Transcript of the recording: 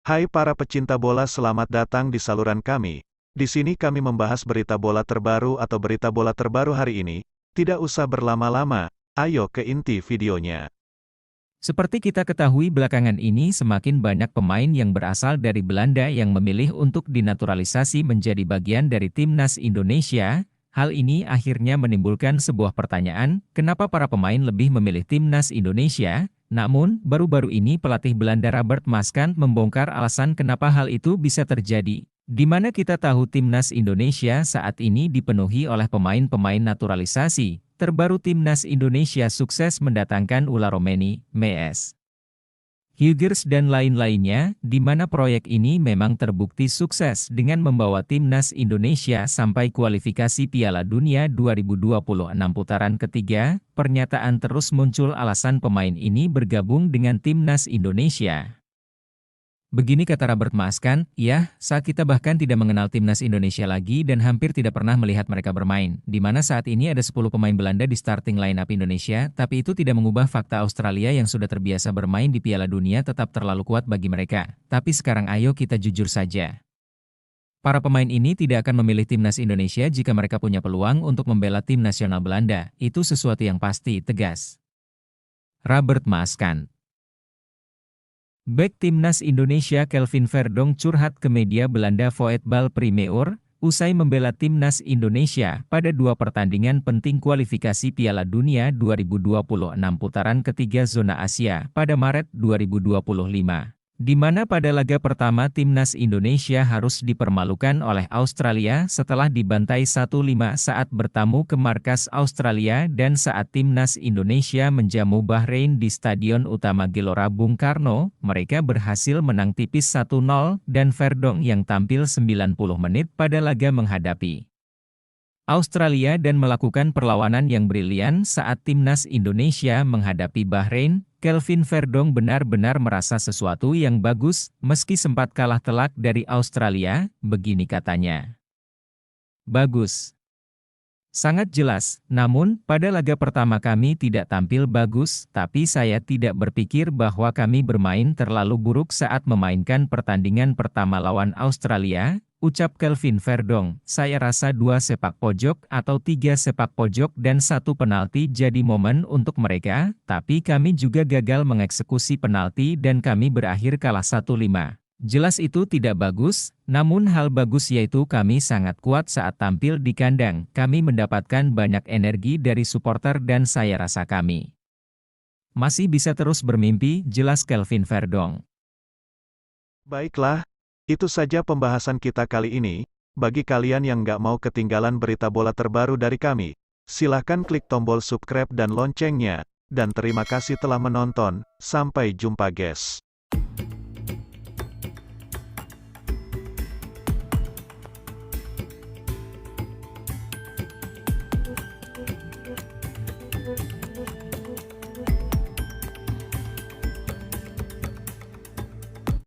Hai para pecinta bola, selamat datang di saluran kami. Di sini kami membahas berita bola terbaru atau berita bola terbaru hari ini. Tidak usah berlama-lama, ayo ke inti videonya. Seperti kita ketahui belakangan ini semakin banyak pemain yang berasal dari Belanda yang memilih untuk dinaturalisasi menjadi bagian dari timnas Indonesia. Hal ini akhirnya menimbulkan sebuah pertanyaan, kenapa para pemain lebih memilih timnas Indonesia? Namun, baru-baru ini pelatih Belanda Robert Maaskant membongkar alasan kenapa hal itu bisa terjadi. Di mana kita tahu timnas Indonesia saat ini dipenuhi oleh pemain-pemain naturalisasi. Terbaru timnas Indonesia sukses mendatangkan Ula Romeni, Mies Huygers dan lain-lainnya, di mana proyek ini memang terbukti sukses dengan membawa timnas Indonesia sampai kualifikasi Piala Dunia 2026 putaran ketiga. Pernyataan terus muncul alasan pemain ini bergabung dengan timnas Indonesia. Begini kata Robert Maaskant, ya, saat kita bahkan tidak mengenal timnas Indonesia lagi dan hampir tidak pernah melihat mereka bermain, di mana saat ini ada 10 pemain Belanda di starting line-up Indonesia, tapi itu tidak mengubah fakta Australia yang sudah terbiasa bermain di Piala Dunia tetap terlalu kuat bagi mereka. Tapi sekarang ayo kita jujur saja. Para pemain ini tidak akan memilih timnas Indonesia jika mereka punya peluang untuk membela tim nasional Belanda, itu sesuatu yang pasti, tegas Robert Maaskant. Bek timnas Indonesia Kelvin Verdonk curhat ke media Belanda Voetbal Primeur, usai membela timnas Indonesia pada dua pertandingan penting kualifikasi Piala Dunia 2026 putaran ketiga zona Asia pada Maret 2025. Di mana pada laga pertama timnas Indonesia harus dipermalukan oleh Australia setelah dibantai 1-5 saat bertamu ke markas Australia dan saat timnas Indonesia menjamu Bahrain di Stadion Utama Gelora Bung Karno, mereka berhasil menang tipis 1-0 dan Verdonk yang tampil 90 menit pada laga menghadapi Australia dan melakukan perlawanan yang brilian saat timnas Indonesia menghadapi Bahrain. Kelvin Verdonk benar-benar merasa sesuatu yang bagus, meski sempat kalah telak dari Australia, begini katanya. Bagus. Sangat jelas, namun, pada laga pertama kami tidak tampil bagus, tapi saya tidak berpikir bahwa kami bermain terlalu buruk saat memainkan pertandingan pertama lawan Australia, ucap Kelvin Verdonk. Saya rasa 2 sepak pojok atau 3 sepak pojok dan 1 penalti jadi momen untuk mereka, tapi kami juga gagal mengeksekusi penalti dan kami berakhir kalah 1-5. Jelas itu tidak bagus, namun hal bagus yaitu kami sangat kuat saat tampil di kandang. Kami mendapatkan banyak energi dari supporter dan saya rasa kami masih bisa terus bermimpi, jelas Kelvin Verdonk. Baiklah, itu saja pembahasan kita kali ini. Bagi kalian yang nggak mau ketinggalan berita bola terbaru dari kami, silahkan klik tombol subscribe dan loncengnya. Dan terima kasih telah menonton, sampai jumpa guys.